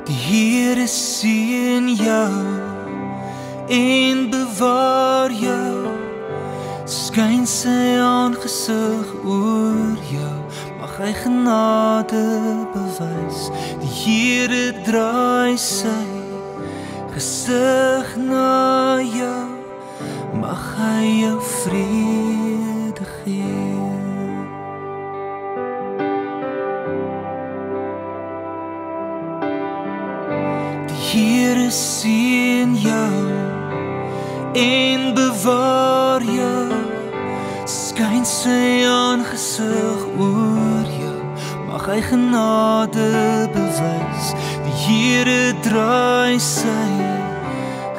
Die Here seën jou en bewaar jou, skyn sy aangesig oor jou, mag hy genade bewys. Die Here draai sy gesig na jou, mag hy jou vrede gee. Die Here seën jou en bewaar jou, skyn sy aangesig oor jou, mag hy genade bewys. Die Here draai sy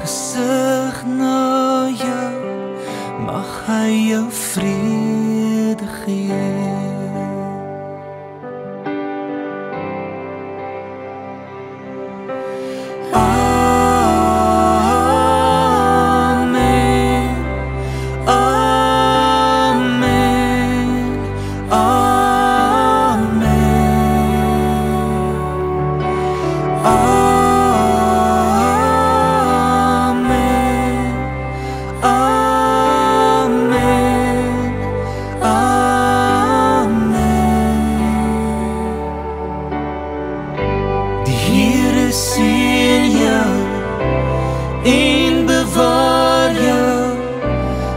gesig na jou, mag hy jou vrede gee. Seën jou en bewaar jou,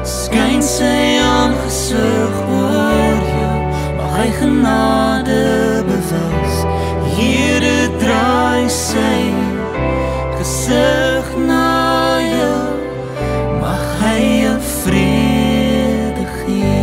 skyn sy aangesig oor jou, mag hy genade bewys. Die Here draai sy gesig na jou, mag hy jou vrede gee.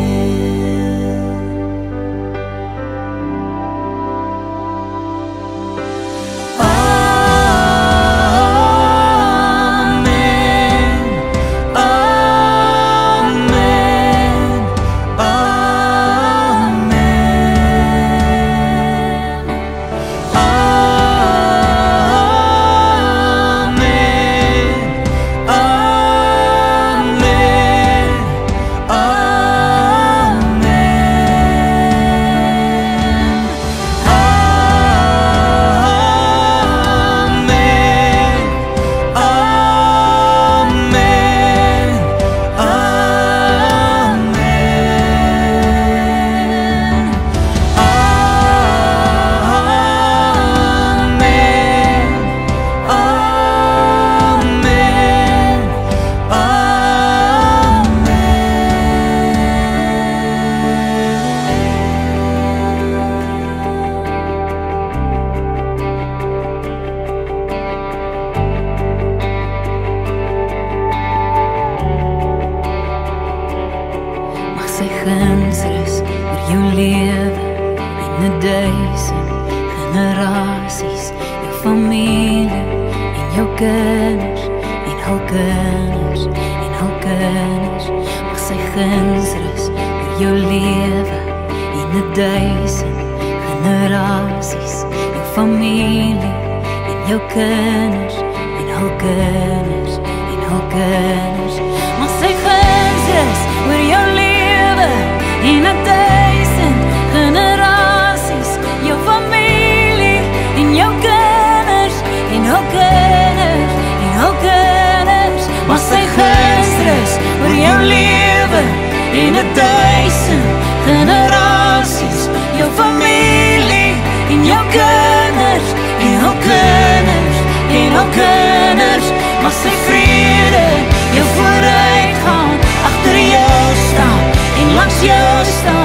Sy guns rus oor jou lewe en 1000 generasies, jou familie en jou kinders en hul kinders en hul kinders. Mag sy guns rus oor jou lewe en 1000 generasies, jou familie en jou kinders en hul kinders en hul kinders. Mag sy guns rus oor jou lewe en 1000 generaties, jou familie en jou kinders en hul kinders en hul kinders. Maar sy guns rus oor jou lewe en 1000 generaties, jou familie en jou kinders en hul kinders en hul kinders. Maar sy vrede jou vooruitgaan, agter jou staan en langs jou staan.